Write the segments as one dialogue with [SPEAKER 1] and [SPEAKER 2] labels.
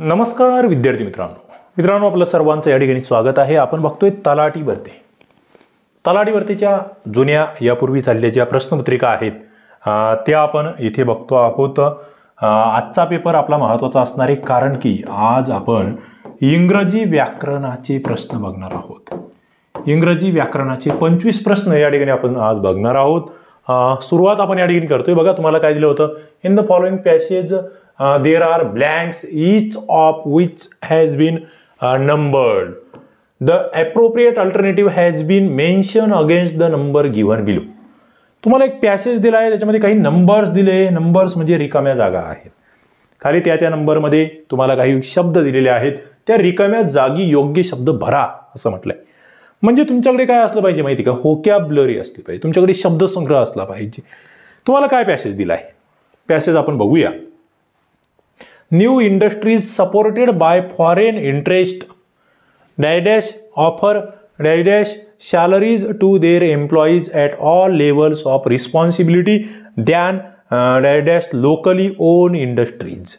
[SPEAKER 1] नमस्कार विद्यार्थी मित्रांनो आपलं सर्वांचं या ठिकाणी स्वागत आहे। आपण बघतोय तलाठी भरती। तलाठी भरतीच्या जुन्या यापूर्वी झालेल्या ज्या प्रश्नपत्रिका आहेत त्या आपण इथे बघतो आहोत। आजचा पेपर आपला महत्त्वाचा असणार आहे कारण की आज आपण इंग्रजी व्याकरणाचे प्रश्न बघणार आहोत। इंग्रजी व्याकरणाचे 25 प्रश्न या ठिकाणी आपण आज बघणार आहोत। सुरुवात आपण या ठिकाणी करतोय। बघा तुम्हाला काय दिलं होतं, in the following passage there are blanks each of which has been numbered. The appropriate alternative has been mentioned against the number given below. तुम्हाला एक पॅसेज दिला आहे, त्याच्यामध्ये काही नंबर्स दिले। नंबर्स म्हणजे रिकाम्या जागा आहेत। खाली त्या नंबरमध्ये तुम्हाला काही शब्द दिलेले आहेत, त्या रिकाम्या जागी योग्य शब्द भरा असं म्हटलंय। म्हणजे तुमच्याकडे काय असलं पाहिजे माहिती का, व्होकॅब्युलरी असली पाहिजे, तुमच्याकडे शब्दसंग्रह असला पाहिजे। तुम्हाला काय पॅसेज दिला आहे, पॅसेज आपण बघूया। New industries supported by foreign interest offer salaries to their employees at all levels of responsibility than locally owned industries.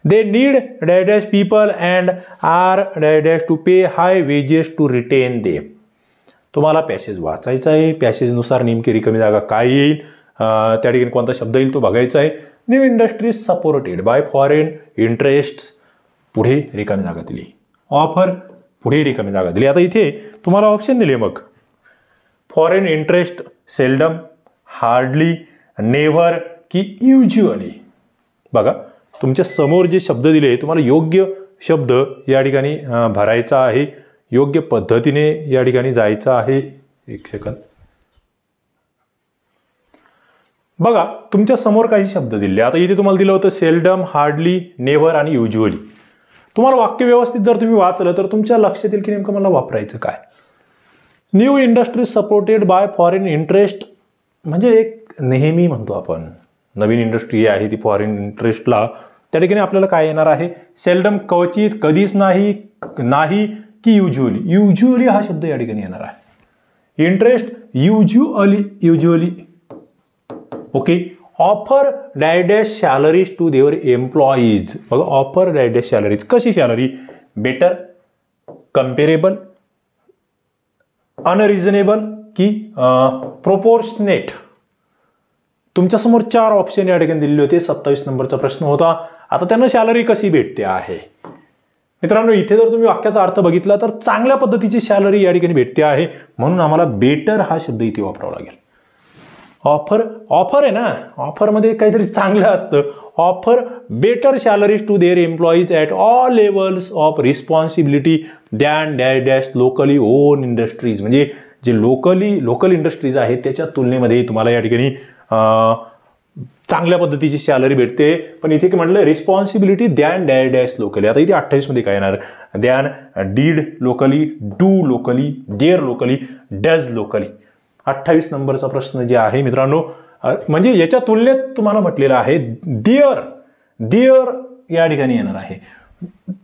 [SPEAKER 1] They need people and are to pay high wages to retain them. तुम्हाला passage वाचायचा आहे, पॅसेजनुसार नेमकी रिकामी जागा काय येईल, त्या ठिकाणी कोणता शब्द येईल तो बघायचा आहे। New industries supported by foreign interest, पुढे रिकामी जागा दिली। ऑफर, पुढे रिकामी जागा दिली। आता इथे तुम्हाला ऑप्शन दिले, मग foreign interest, seldom, hardly, never की युज्युअली। बघा तुमच्या समोर जे शब्द दिले, तुम्हाला योग्य शब्द या ठिकाणी भरायचा आहे, योग्य पद्धतीने या ठिकाणी जायचं आहे। एक सेकंद बघा, तुमच्या समोर काही शब्द दिले। आता इथे तुम्हाला दिलं होतं सेल्डम, हार्डली, नेव्हर आणि युज्युअली। तुम्हाला वाक्य व्यवस्थित जर तुम्ही वाचलं तर तुमच्या लक्षात येईल की नेमकं मला वापरायचं काय। New industries supported by foreign interest म्हणजे एक नेहमी म्हणतो आपण नवीन इंडस्ट्री आहे ती फॉरेन इंटरेस्टला, त्या ठिकाणी आपल्याला काय येणार आहे, सेल्डम क्वचित, कधीच नाही, नाही की युज्युअली। युज्युअली हा शब्द या ठिकाणी येणार आहे। Interest usually okay. ऑफर डायडॅश सॅलरीज टू देअर एम्प्लॉईज। बघा ऑफर डायडॅश सॅलरीज, कशी सॅलरी, बेटर, कंपेरेबल, अनरिझनेबल की प्रोपोर्शनेट। तुमच्या समोर 4 ऑप्शन या ठिकाणी दिलेले होते। 27 नंबरचा प्रश्न होता। आता त्यांना सॅलरी कशी भेटते आहे मित्रांनो, इथे जर तुम्ही वाक्याचा अर्थ बघितला तर चांगल्या पद्धतीची सॅलरी या ठिकाणी भेटते आहे, म्हणून आम्हाला बेटर हा शब्द इथे वापरावा लागेल। ऑफर आहे ना, ऑफर मध्ये काहीतरी चांगलं असतं। Offer better salaries to their employees at all levels of responsibility than dash locally own industries. म्हणजे जे लोकल इंडस्ट्रीज आहेत त्याच्या तुलनेमध्ये तुम्हाला या ठिकाणी चांगल्या पद्धतीची सॅलरी भेटते। पण इथे म्हटलं रिस्पॉन्सिबिलिटी दॅन डॅश लोकली। आता इथे 28 मध्ये काय येणार, than did locally, do locally, dare locally, does locally. 28 नंबरचा प्रश्न जे आहे मित्रांनो, म्हणजे याच्या तुलनेत तुम्हाला म्हटलेलं आहे देअर या ठिकाणी येणार आहे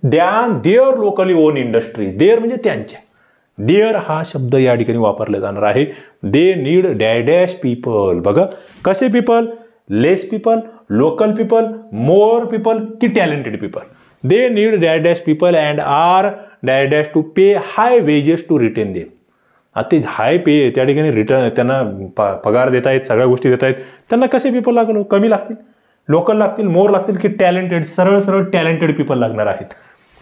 [SPEAKER 1] than their locally own industries. Their म्हणजे त्यांच्या, देअर हा शब्द या ठिकाणी वापरला जाणार आहे। They need dash people. बघा कसे people, less people, local people, more people की talented people. They need dash people and are dash to pay high wages to retain them. आता ते हाय पे त्या ठिकाणी रिटर्न त्यांना पगार देत आहेत, सगळ्या गोष्टी देत आहेत, त्यांना कसे पीपल लागलो, कमी लागतील, लोकल लागतील, मोर लागतील की टॅलेंटेड, सरळ टॅलेंटेड पीपल लागणार आहेत।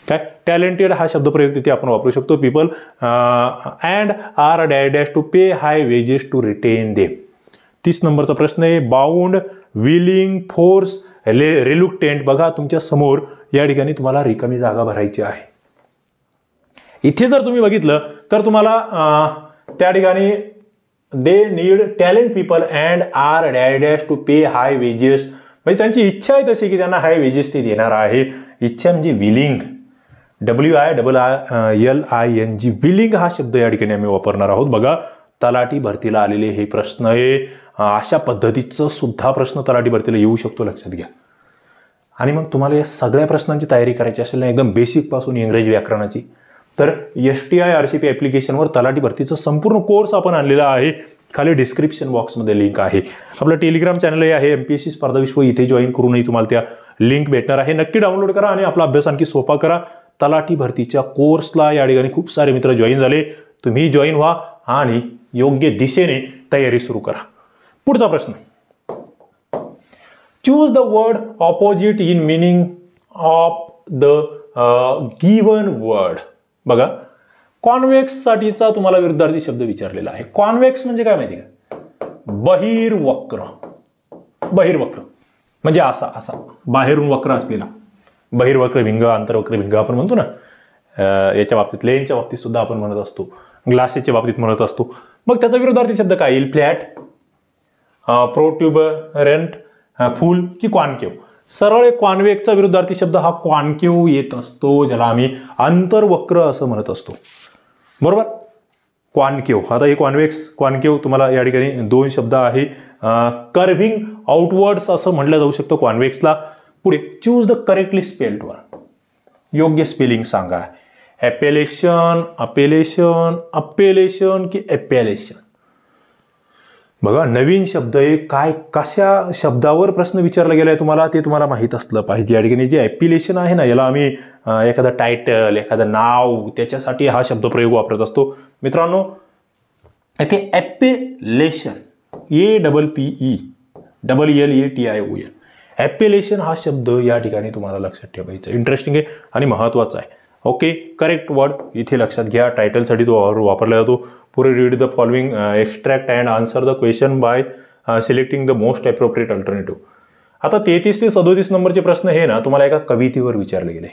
[SPEAKER 1] काय टॅलेंटेड हा शब्द प्रयोग तिथे आपण वापरू शकतो। People and are dash to pay high wages to retain them. 30 नंबरचा प्रश्न आहे, बाउंड, विलिंग, फोर्स, रिलुक्टेंट। बघा तुमच्या समोर या ठिकाणी तुम्हाला रिकामी जागा भरायची आहे। इथे जर तुम्ही बघितलं तर तुम्हाला त्या ठिकाणी they need talent people and are dash to pay high wages, म्हणजे त्यांची इच्छा आहे तशी की त्यांना हाय वेजेस ते देणार आहे। इच्छा म्हणजे विलिंग, WILLING, विलिंग हा शब्द या ठिकाणी आम्ही वापरणार आहोत। बघा तलाठी भरतीला आलेले हे प्रश्न आहे, अशा पद्धतीचं सुद्धा प्रश्न तलाठी भरतीला येऊ शकतो, लक्षात घ्या। आणि मग तुम्हाला या सगळ्या प्रश्नांची तयारी करायची असेल ना, एकदम बेसिक पासून इंग्रजी व्याकरणाची, तर STI-RCP ॲप्लिकेशनवर तलाठी भरतीचा संपूर्ण कोर्स आपण आणलेला आहे। खाली डिस्क्रिप्शन बॉक्समध्ये लिंक आहे। आपलं टेलिग्राम चॅनल आहे MPSC स्पर्धा विश्व, इथे जॉईन करूनही तुम्हाला त्या लिंक भेटणार आहे, नक्की डाउनलोड करा आणि आपला अभ्यास आणखी सोपा करा. तलाठी भरतीच्या कोर्सला या ठिकाणी खूप सारे मित्र जॉईन झाले, तुम्ही जॉईन व्हा आणि योग्य दिशेने तयारी सुरू करा. पुढचा प्रश्न, choose the word opposite in meaning of the given word. बघा, कॉन्व्हेक्स साठीचा तुम्हाला विरुद्धार्थी शब्द विचारलेला आहे. कॉन्व्हेक्स म्हणजे काय माहिती का? बहिर्वक्र. बहिर्वक्र म्हणजे असा असा बाहेरून वक्र असलेला, बहिर्वक्र भिंग, आंतरवक्र भिंग आपण म्हणतो ना. याच्या बाबतीत लेनच्या बाबतीत सुद्धा आपण म्हणत असतो, ग्लासेसच्या बाबतीत म्हणत असतो. मग त्याचा विरुद्धार्थी शब्द काय येईल? फ्लॅट, प्रोट्युबरंट, फुल की कॉन्केव. सरळ कॉन्व्हेक्सचा विरुद्धार्थी शब्द हा कॉन्केव येत असतो, ज्याला आम्ही आंतरवक्र असं म्हणत असतो. बरोबर, कॉन्केव. आता हे कॉन्व्हेक्स कॉन्केव तुम्हाला या ठिकाणी दोन शब्द आहे. कर्व्हिंग आउटवर्ड्स असं म्हटलं जाऊ शकतं कॉन्व्हेक्सला. पुढे, choose the correctly spelled word. योग्य स्पेलिंग सांगा. ॲपेलेशन, अपेलेशन, अपेलेशन की एपेलेशन. बघा, नवीन शब्द आहे, काय कशा शब्दावर प्रश्न विचारला गेलाय तुम्हाला ते तुम्हाला माहीत असलं पाहिजे. या ठिकाणी जे ॲपिलेशन आहे ना, याला आम्ही एखादा टायटल, एखादं नाव, त्याच्यासाठी हा शब्दप्रयोग वापरत असतो. मित्रांनो, इथे ॲपेलेशन, APPELLATION, ॲपेलेशन हा शब्द या ठिकाणी तुम्हाला लक्षात ठेवायचा. इंटरेस्टिंग आहे आणि महत्वाचा आहे. ओके, करेक्ट वर्ड इथे लक्षात घ्या. टायटलसाठी तो वापरला जातो. पुढे, read the following extract and answer the question by selecting the most appropriate alternative. आता 33 ते 37 नंबरचे प्रश्न हे ना तुम्हाला एका कवितेवर विचारले गेले.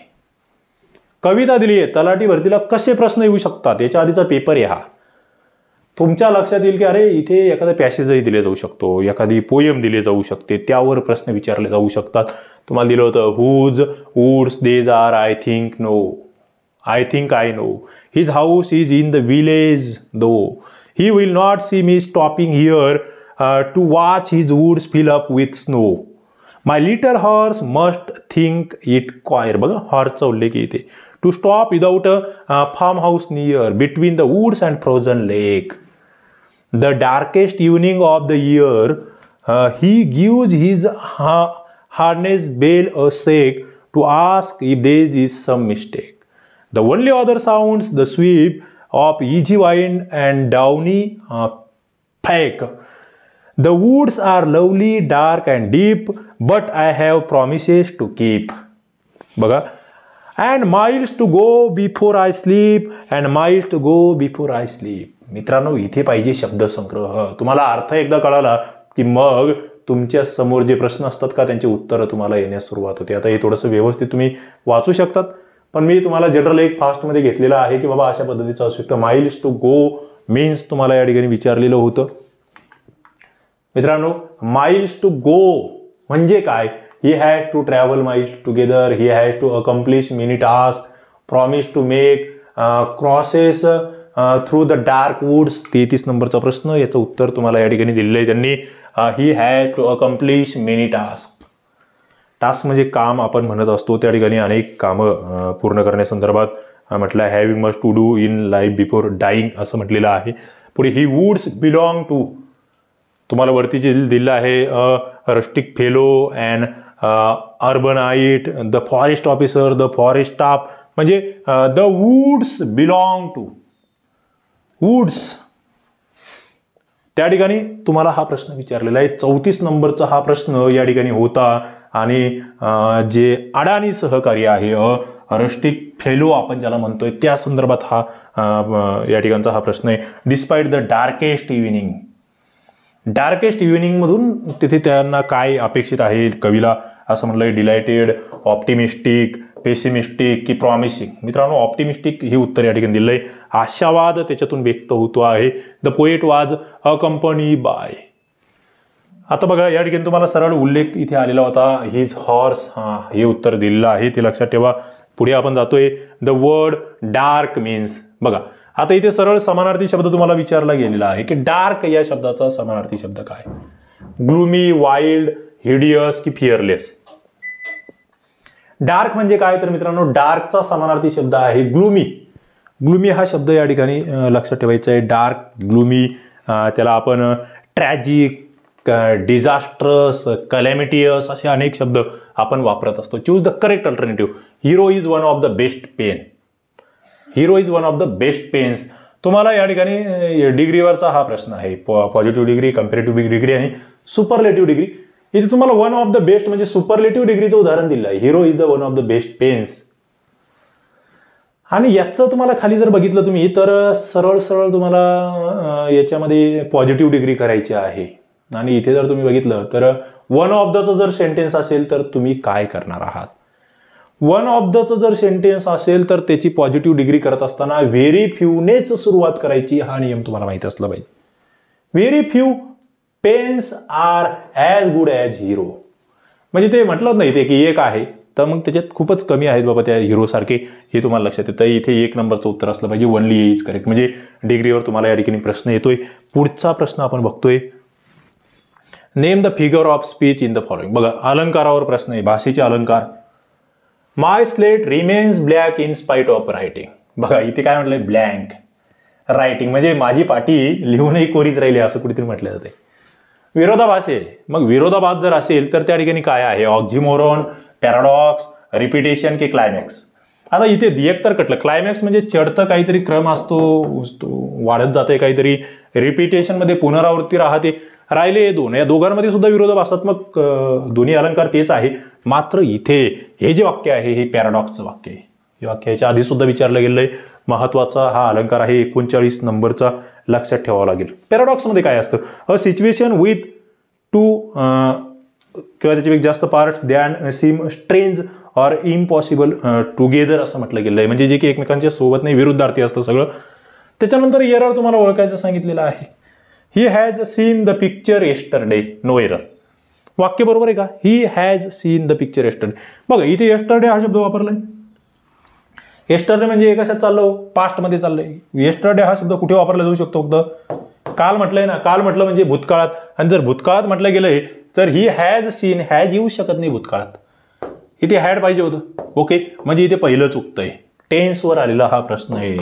[SPEAKER 1] कविता दिली आहे, तलाठी भरतीला कसे प्रश्न येऊ शकतात याच्या आधीचा पेपर आहे हा. तुमच्या लक्षात येईल की अरे इथे एखादा पॅसेजही दिले जाऊ शकतो, एखादी पोयम दिली जाऊ शकते, त्यावर प्रश्न विचारले जाऊ शकतात. तुम्हाला दिलं होतं, whose woods these are I think know, I think I know. His house is in the village though. He will not see me stopping here to watch his woods fill up with snow. My little horse must think it queer. बघा, हॉर्सचा उल्लेख येते. To stop without a farmhouse near between the woods and frozen lake. The darkest evening of the year, he gives his harness bell a shake to ask if there is some mistake. The only other sounds the sweep of easy wind and downy peck. The woods are lovely, dark and deep, but I have promises to keep. बघा, and miles to go before I sleep, and miles to go before I sleep. मित्रांनो, इथे पाहिजे शब्दसंग्रह. तुम्हाला अर्थ एकदा कळाला की मग तुमच्या समोर जे प्रश्न असतात का त्यांची उत्तरं तुम्हाला येण्यास सुरुवात होते. आता हे थोडंसं व्यवस्थित तुम्ही वाचू शकतात, पण मी तुम्हाला जनरल एक फास्टमध्ये घेतलेला आहे की बाबा अशा पद्धतीचं असू शकतं. माइल्स टू गो मीन्स तुम्हाला या ठिकाणी विचारलेलं होतं. मित्रांनो, माइल्स टू गो म्हणजे काय? He has to travel miles together, he has to accomplish many task, promise to make, crosses through the dark woods. 33 नंबरचा प्रश्न, याचं उत्तर तुम्हाला या ठिकाणी दिलेलं आहे त्यांनी. He has to accomplish many task. Task म्हणजे काम आपण म्हणत असतो, त्या ठिकाणी अनेक कामं पूर्ण करण्यासंदर्भात म्हटलं आहे. Having must to do in life before dying असं म्हटलेलं आहे. पुढे, ही वुड्स बिलॉंग टू, तुम्हाला वरती जे दिलं आहे, rustic fellow and urbanite, the forest officer, the forest staff, म्हणजे the woods belong to woods. त्या ठिकाणी तुम्हाला हा प्रश्न विचारलेला आहे. 34 नंबरचा हा प्रश्न या ठिकाणी होता. आणि जे अडाणी सहकारी आहे, रस्टिक फेलो आपण ज्याला म्हणतोय, त्या संदर्भात हा या ठिकाणचा हा प्रश्न आहे. Despite the darkest evening. Darkest evening मधून तिथे त्यांना काय अपेक्षित आहे कवीला असं म्हटलंय. डिलायटेड, ऑप्टिमिस्टिक, पेसिमिस्टिक की प्रॉमिसिंग. मित्रांनो, ऑप्टिमिस्टिक हे उत्तर या ठिकाणी दिलंय. आशावाद त्याच्यातून व्यक्त होतो आहे. द पोएट वाज अकंपनी बाय. आता बघा, या ठिकाणी तुम्हाला सरळ उल्लेख इथे आलेला होता, हिज हॉर्स. हे उत्तर दिलेलं आहे, ते लक्षात ठेवा. पुढे आपण जातोय. The word dark means. बघा, आता इथे सरळ समानार्थी शब्द तुम्हाला विचारला गेलेला आहे की डार्क या शब्दाचा समानार्थी शब्द काय? ग्लूमी, वाईल्ड, हिडियस की फिअरलेस. डार्क म्हणजे काय तर मित्रांनो, डार्कचा समानार्थी शब्द आहे ग्लूमी. ग्लूमी हा शब्द या ठिकाणी लक्षात ठेवायचा आहे. डार्क, ग्लूमी, त्याला आपण ट्रॅजिक, डिझास्ट्रस, कलॅमिटियस असे अनेक शब्द आपण वापरत असतो. Choose the correct alternative. Hero is one of the best pen. Hero is one of the best pens. तुम्हाला या ठिकाणी डिग्रीवरचा हा प्रश्न आहे. पॉझिटिव्ह डिग्री, कम्पॅरेटिव्ह डिग्री आणि सुपरलेटिव्ह डिग्री. इथे तुम्हाला वन ऑफ द बेस्ट म्हणजे सुपरलेटिव्ह डिग्रीचं उदाहरण दिलं आहे. Hero is the one of the best pens. आणि याचं तुम्हाला खाली जर बघितलं तुम्ही तर सरळ सरळ तुम्हाला याच्यामध्ये पॉझिटिव्ह डिग्री करायची आहे. आणि इथे जर तुम्ही बघितलं तर वन ऑफ दचं जर सेंटेन्स असेल तर तुम्ही काय करणार आहात. वन ऑफ दचं जर सेंटेन्स असेल तर त्याची पॉझिटिव्ह डिग्री करत असताना व्हेरी फ्यूनेच सुरुवात करायची. हा नियम तुम्हाला माहिती असला पाहिजे. Very few pens are as good as Hero. म्हणजे ते म्हटलं नाही ते की एक आहे तर मग त्याच्यात खूपच कमी आहेत बाबा त्या हिरोसारखे, हे तुम्हाला लक्षात येतं. इथे एक नंबरचं उत्तर असलं पाहिजे. Only is correct. म्हणजे डिग्रीवर तुम्हाला या ठिकाणी प्रश्न येतोय. पुढचा प्रश्न आपण बघतोय. Name the figure of speech in the following. बघा अलंकारावर प्रश्न आहे. भाषेचे अलंकार. My slate remains black in spite of writing. बघा इथे काय म्हटलंय, ब्लँक रायटिंग म्हणजे माझी पाटी लिहूनही कोरीच राहिली असं कुठेतरी म्हटलं जाते. विरोधाभास आहे. मग विरोधाभास जर असेल तर त्या ठिकाणी काय आहे, ऑक्झिमोरॉन, पॅराडॉक्स, रिपिटेशन की क्लायमॅक्स. आता इथे एक तर कटलं. क्लायमॅक्स म्हणजे चढतं काहीतरी क्रम असतो, वाढत जाते काहीतरी. रिपिटेशन मध्ये पुनरावृत्ती राहते. राहिले दोन, या दोघांमध्ये सुद्धा विरोधाभासात्मक दोन्ही अलंकार तेच आहे. मात्र इथे हे जे वाक्य आहे हे पॅराडॉक्सचं वाक्य आहे. हे वाक्य याच्या आधी सुद्धा विचारलं गेलंय. महत्वाचा हा अलंकार आहे. 39 नंबरचा लक्षात ठेवावा लागेल. पॅराडॉक्स मध्ये काय असतं, अ सिच्युएशन विथ टू किंवा त्याचे जास्त parts than seem strange or impossible together असं म्हटलं गेलं आहे. म्हणजे जे की एकमेकांच्या सोबत नाही, विरुद्धार्थी असतं सगळं. त्याच्यानंतर एरर तुम्हाला ओळखायचं सांगितलेलं आहे. He has seen the picture yesterday. No error. वाक्य बरोबर आहे का. He has seen the picture yesterday. बघा इथे येस्टरडे हा शब्द वापरलाय. येस्टरडे म्हणजे कशात चाललो, पास्टमध्ये चाललंय. येस्टरडे हा शब्द कुठे वापरला जाऊ शकतो, फक्त काल म्हटलंय ना. काल म्हटलं म्हणजे भूतकाळात. आणि जर भूतकाळात म्हटलं गेलंय तर ही हॅज सीन, हॅज येऊ शकत नाही भूतकाळात. इथे हॅड पाहिजे होतं. ओके, म्हणजे इथे पहिलं चुकतंय. टेन्सवर आलेला हा प्रश्न आहे.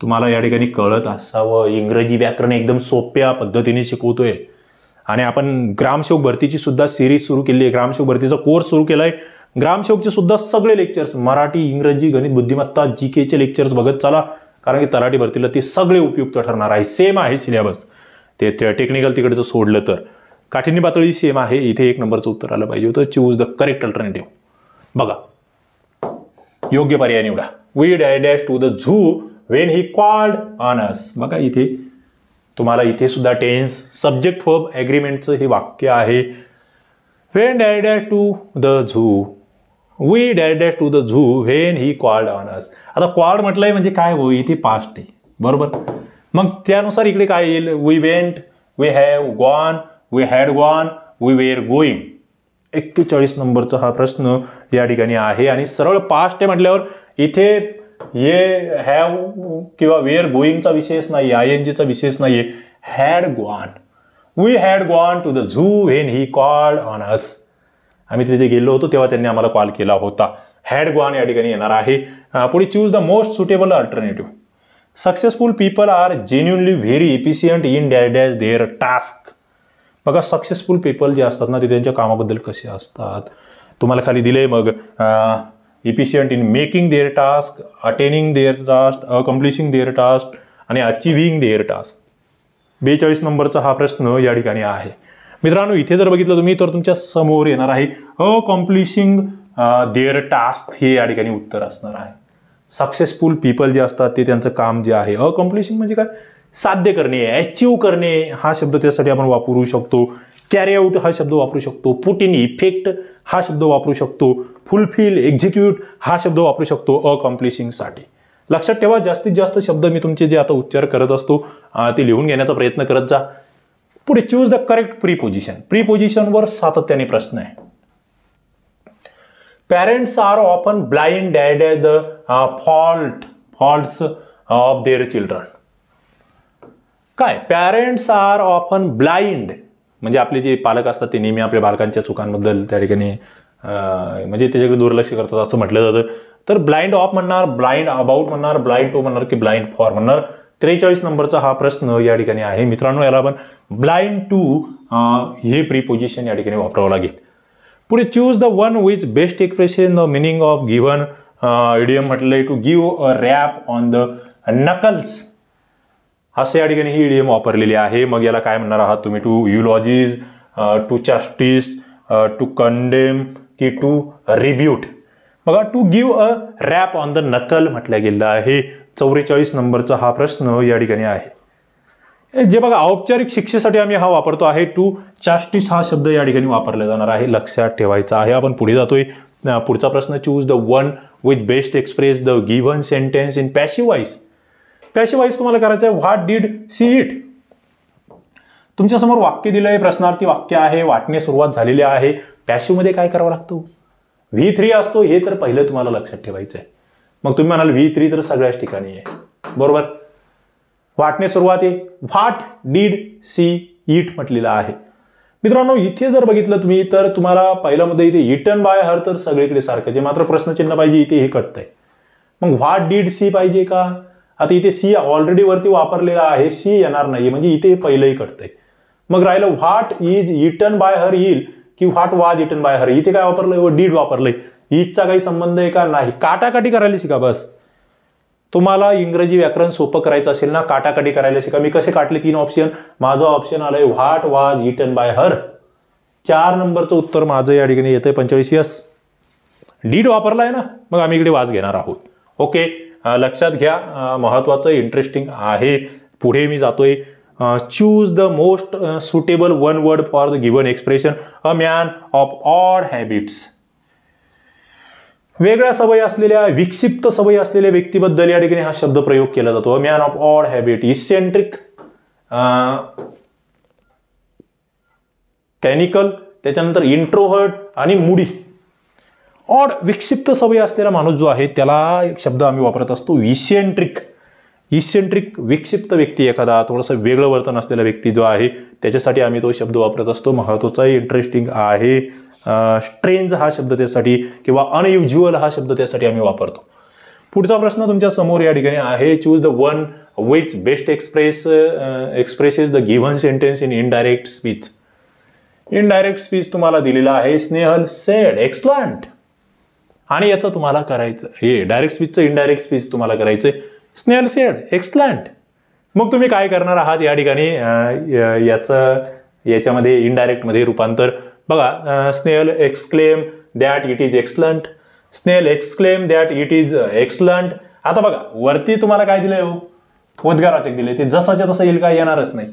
[SPEAKER 1] तुम्हाला या ठिकाणी कळत असावं. इंग्रजी व्याकरण एकदम सोप्या पद्धतीने शिकवतोय. आणि आपण ग्रामसेवक भरतीची सुद्धा सिरीज सुरू केली आहे. ग्रामसेवक भरतीचा कोर्स सुरू केलाय. ग्रामसेवकचे सुद्धा सगळे लेक्चर्स, मराठी, इंग्रजी, गणित, बुद्धिमत्ता, जीकेचे लेक्चर्स बघत चला. कारण की तलाठी भरतीला ते सगळे उपयुक्त ठरणार आहे. सेम आहे सिलेबस. ते टेक्निकल तिकडचं सोडलं तर काठिण्य पातळी सेम आहे. इथे 1 नंबरचं उत्तर आलं पाहिजे होतं. Choose the correct alternative. बघा योग्य पर्याय निवडा. We dash to the zoo when he called on us. बघा इथे तुम्हाला इथे सुद्धा टेन्स, सब्जेक्ट वर्ब ॲग्रीमेंटचं हे वाक्य आहे. When dash to the zoo, we dash to the zoo when he called on us. आता कॉल्ड म्हटलंय म्हणजे काय हो, इथे पास्ट आहे बरोबर. मग त्यानुसार इकडे काय येईल, we went, we have gone, we had gone, we were going. 41 नंबरचा हा प्रश्न या ठिकाणी आहे. आणि सरळ पास्ट आहे म्हटल्यावर इथे ये हॅव किंवा वेअर गोईंगचा विशेष नाही, INGचा विशेष नाहीये. Had gone, we had gone to the zoo when he called on us. आम्ही तिथे गेलो होतो तेव्हा त्यांनी आम्हाला कॉल केला होता. हॅड गॉन या ठिकाणी येणार आहे. पुढे choose the most suitable alternative. Successful people are genuinely very efficient in dash their task. बघा सक्सेसफुल पीपल जे असतात ना ते त्यांच्या कामाबद्दल कसे असतात तुम्हाला खाली दिले. मग efficient in making their task, attaining their task, accomplishing their task आणि अचिव्हिंग देअर टास्क. 42 नंबरचा हा प्रश्न या ठिकाणी आहे. मित्रांनो इथे जर बघितलं तुम्ही तर तुमच्या समोर येणार आहे अकम्प्लिशिंग देअर टास्क. हे या ठिकाणी उत्तर असणार आहे. सक्सेसफुल पीपल जे असतात ते त्यांचं काम जे आहे, अकम्प्लिशिंग म्हणजे काय, साध्य करणे, अचीव करणे हा शब्द त्यासाठी आपण वापरू शकतो. कॅरी आउट हा शब्द वापरू शकतो. पुट इन इफेक्ट हा शब्द वापरू शकतो. फुलफिल, एक्झिक्यूट हा शब्द वापरू शकतो अकम्प्लिशिंगसाठी. लक्षात ठेवा जास्तीत जास्त शब्द मी तुमचे जे आता उच्चार करत असतो ते लिहून घेण्याचा प्रयत्न करत जा. पुढे चूज द करेक्ट प्रीपोजिशन. प्रीपोजिशनवर सातत्याने प्रश्न आहे. Parents are often blind at the faults of their children. काय, पॅरेंट्स आर ऑफन ब्लाइंड म्हणजे आपले जे पालक असतात ते नेहमी आपल्या बालकांच्या चुकांबद्दल त्या ठिकाणी म्हणजे त्याच्याकडे दुर्लक्ष करतात असं म्हटलं जातं. तर ब्लाइंड ऑफ म्हणणार, ब्लाइंड अबाउट म्हणणार, ब्लाइंड टू म्हणणार की ब्लाइंड फॉर म्हणणार. 43 नंबरचा हा प्रश्न या ठिकाणी आहे. मित्रांनो याला आपण ब्लाइंड टू हे प्रीपोजिशन या ठिकाणी वापरावं लागेल. पुढे choose the one which best expression the meaning of given idiom म्हटलंय to give a rap on the knuckles. असं या ठिकाणी ही इडियम वापरलेली आहे. मग याला काय म्हणणार आहात तुम्ही? To eulogize, to chastise, to condemn की टू रिब्यूट. बघा, to give a rap on the knuckle म्हटलं गेलं आहे. 44 नंबरचा हा प्रश्न या ठिकाणी आहे. जे बघा औपचारिक शिक्षेसाठी आम्ही हा वापरतो आहे. टू चास्टिस हा शब्द या ठिकाणी वापरला जाणार आहे, लक्षात ठेवायचा आहे. आपण पुढे जातोय. पुढचा प्रश्न, choose the one with best express the given sentence in passive voice. Passive voice तुम्हाला करायचं आहे व्हॉट डिड सी इट. तुमच्या समोर वाक्य दिलंय, प्रश्नार्थी वाक्य आहे, वाटणे सुरुवात झालेली आहे. पॅसिव्ह मध्ये काय करावं लागतं? V3 असतो, हे तर पहिलं तुम्हाला लक्षात ठेवायचं आहे. मग तुम्ही म्हणाल V3 तर सगळ्याच ठिकाणी आहे, बरोबर. वाटणे सुरुवात आहे, व्हॉट डिड सी इट म्हटलेलं आहे. मित्रांनो, इथे जर बघितलं तुम्ही तर तुम्हाला पहिल्या मध्ये इथे इटन बाय हर तर सगळीकडे सारखं जे, मात्र प्रश्नचिन्ह पाहिजे इथे, हे कटतंय. मग व्हॉट डिड सी पाहिजे का? आता इथे सी ऑलरेडी वरती वापरलेला आहे, सी येणार नाही, म्हणजे इथे पहिलंही कटतंय. मग राहिलं व्हॉट इज इटन बाय हर येईल की व्हॉट वाज इटन बाय हर. इथे काय वापरलंय? डीड वापरलंय. इजचा काही संबंध आहे का? नाही. काटाकाटी करायला शिका बस. तुम्हाला इंग्रजी व्याकरण सोपं करायचं असेल ना, काटाकाटी करायला शिका. मी कसे काटले 3 ऑप्शन? माझं ऑप्शन आलंय व्हॉट वाज इटन बाय हर. 4 नंबरचं उत्तर माझं या ठिकाणी येतंय 45. यस, डीड वापरलाय ना, मग आम्ही इकडे वाज घेणार आहोत. ओके, लक्षात घ्या, महत्वाचं इंटरेस्टिंग आहे. पुढे मी जातोय. Choose the most suitable one word for the given expression a man of odd habits. वेगळ्या सवयी असलेल्या, विक्षिप्त सवयी असलेल्या व्यक्तीबद्दल या ठिकाणी हा शब्द प्रयोग केला जातो. A man of odd habit, eccentric, कॅनिकल, त्याच्यानंतर इंट्रोहर्ट आणि मुडी. ऑड, विक्षिप्त सवयी असलेला माणूस जो आहे त्याला एक शब्द आम्ही वापरत असतो इसेंट्रिक. इसेंट्रिक, विक्षिप्त व्यक्ती, एखादा थोडंसं वेगळं वर्तन असलेला व्यक्ती जो आहे त्याच्यासाठी आम्ही तो शब्द वापरत असतो. महत्वाचा इंटरेस्टिंग आहे. स्ट्रेंज हा शब्द त्यासाठी किंवा अनयुज्युअल हा शब्द त्यासाठी आम्ही वापरतो. पुढचा प्रश्न तुमच्या समोर या ठिकाणी आहे. Choose the one which best expresses the given sentence in indirect speech. Indirect speech तुम्हाला दिलेला आहे. Snehal sed excellent. आणि याचं तुम्हाला करायचं, हे डायरेक्ट स्पीचचं इनडायरेक्ट स्पीच तुम्हाला करायचंय. Snehal sed excellent. मग तुम्ही काय करणार आहात या ठिकाणी? याच्यामध्ये इनडायरेक्ट मध्ये रूपांतर बघा. Snehal exclaim that it is excellent. Snehal exclaim that it is excellent. आता बघा, वरती तुम्हाला काय दिलंय? उद्गारवाचक दिले, ते जसाच्या तसं येईल का? येणारच नाही.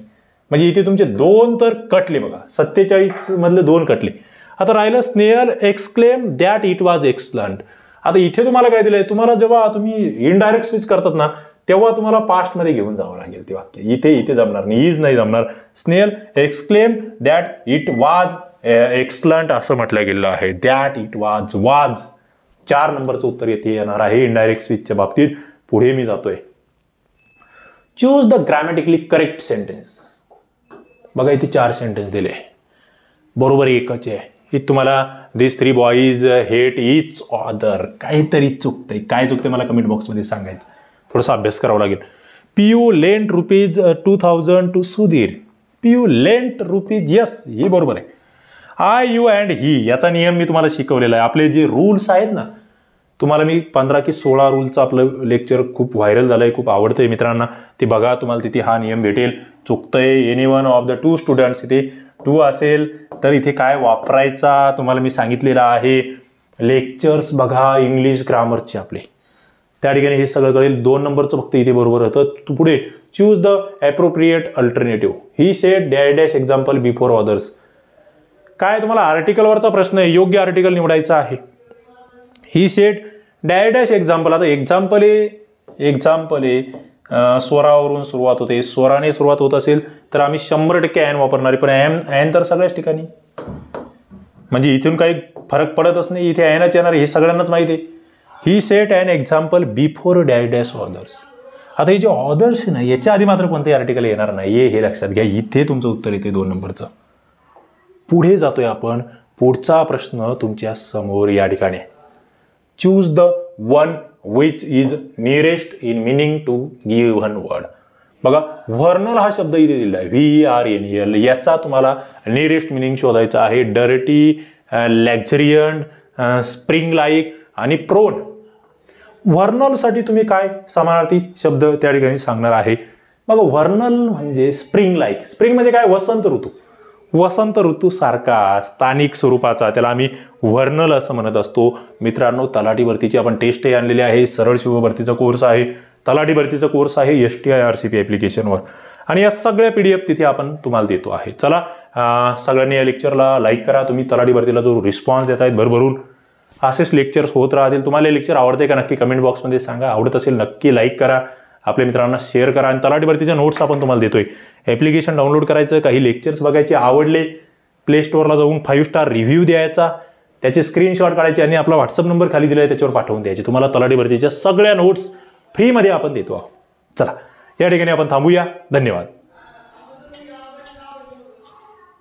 [SPEAKER 1] म्हणजे इथे तुमचे 2 तर कटले बघा, 47 मधले 2 कटले. आता राहिलं Snehal exclaim that it was excellent. आता इथे तुम्हाला काय दिलंय? तुम्हाला जेव्हा तुम्ही इनडायरेक्ट स्पीच करतात ना, तेव्हा तुम्हाला पास्ट मध्ये घेऊन जावं लागेल ते वाक्य. इथे जमणार नाही, इज नाही जमणार. Snehal exclaim that it was excellent असं म्हटलं गेलं आहे. दॅट इट वॉज, वाज. 4 नंबरचं उत्तर येथे येणार आहे इनडायरेक्ट स्पीचच्या बाबतीत. पुढे मी जातोय. Choose the grammatically correct sentence. बघा, इथे 4 सेंटेन्स दिले, बरोबर एकच आहे. ही तुम्हाला दिस 3 बॉईज हेट इच अदर. काहीतरी चुकतंय. काय चुकतंय मला कमेंट बॉक्समध्ये सांगायचं. थोडासा अभ्यास करावा लागेल. Piyu lent ₹2000 to Sudhir. Piyu lent rupees, yes, हे बरोबर आहे. आय, यू अँड ही याचा नियम मी तुम्हाला शिकवलेला आहे. आपले जे रूल्स आहेत ना, तुम्हाला मी 15 की 16 रूलचं आपलं लेक्चर खूप व्हायरल झालंय, खूप आवडतंय मित्रांना. ते बघा, तुम्हाला तिथे हा नियम भेटेल. चुकतंय any one of the 2 students, इथे 2 असेल तर इथे काय वापरायचा तुम्हाला मी सांगितलेलं आहे. लेक्चर्स बघा इंग्लिश ग्रामरचे आपले, त्या ठिकाणी हे सगळं कळेल. 2 नंबरचं फक्त इथे बरोबर होतं. पुढे choose the appropriate alternative. He said dash example before others. काय तुम्हाला आर्टिकलवरचा प्रश्न आहे, योग्य आर्टिकल निवडायचा आहे. He said dash example. आता एक्झाम्पल आहे स्वरावरून सुरुवात होते. स्वराने सुरुवात होत असेल तर आम्ही 100% ॲन वापरणारे, पण ॲन तर सगळ्याच ठिकाणी, म्हणजे इथून काही फरक पडतच नाही. इथे ॲनच येणार, हे सगळ्यांनाच माहिती आहे. He set an example before dash others. आता हे जे ऑदर्स ना, याच्या आधी मात्र कोणतेही आर्टिकल येणार नाही, हे लक्षात घ्या. इथे तुमचं उत्तर येते 2 नंबरचं. पुढे जातोय आपण. पुढचा प्रश्न तुमच्या समोर या ठिकाणी. Choose the one which is nearest in meaning to given word. बघा व्हर्नल हा शब्द इथे दिला आहे VERNAL. याचा तुम्हाला नियरेस्ट मिनिंग शोधायचा आहे. डर्टी, लॅक्झरियंट, स्प्रिंग लाईक आणि प्रोन. व्हर्नलसाठी तुम्ही काय समानार्थी शब्द त्या ठिकाणी सांगणार आहे. मग व्हर्नल म्हणजे स्प्रिंग लाईक. स्प्रिंग म्हणजे काय? वसंत ऋतू. वसंत ऋतू सारखा स्थानिक स्वरूपाचा त्याला आम्ही व्हर्नल असं म्हणत असतो. मित्रांनो, तलाठी भरतीची आपण टेस्टही आणलेली आहे. सरळ शिव भरतीचा कोर्स आहे, तलाठी भरतीचा कोर्स आहे STIRCP ॲप्लिकेशनवर, आणि या सगळ्या PDF तिथे आपण तुम्हाला देतो आहे. चला सगळ्यांनी या लेक्चरला लाईक करा. तुम्ही तलाठी भरतीला जो रिस्पॉन्स देत आहेत भरभरून, असेच लेक्चर्स होत राहतील. तुम्हाला हे लेक्चर आवडते का नक्की कमेंट बॉक्समध्ये सांगा. आवडत असेल नक्की लाईक करा, आपल्या मित्रांना शेअर करा. आणि तलाठी भरतीच्या नोट्स आपण तुम्हाला देतोय. ॲप्लिकेशन डाउनलोड करायचं, काही लेक्चर्स बघायचे, आवडले प्ले स्टोअरला जाऊन 5 स्टार रिव्ह्यू द्यायचा, त्याचे स्क्रीनशॉट काढायचे आणि आपला व्हॉट्सअप नंबर खाली दिला आहे त्याच्यावर पाठवून द्यायचे. तुम्हाला तलाठी भरतीच्या सगळ्या नोट्स फ्रीमध्ये आपण देतो आहोत. चला या ठिकाणी आपण थांबूया. धन्यवाद.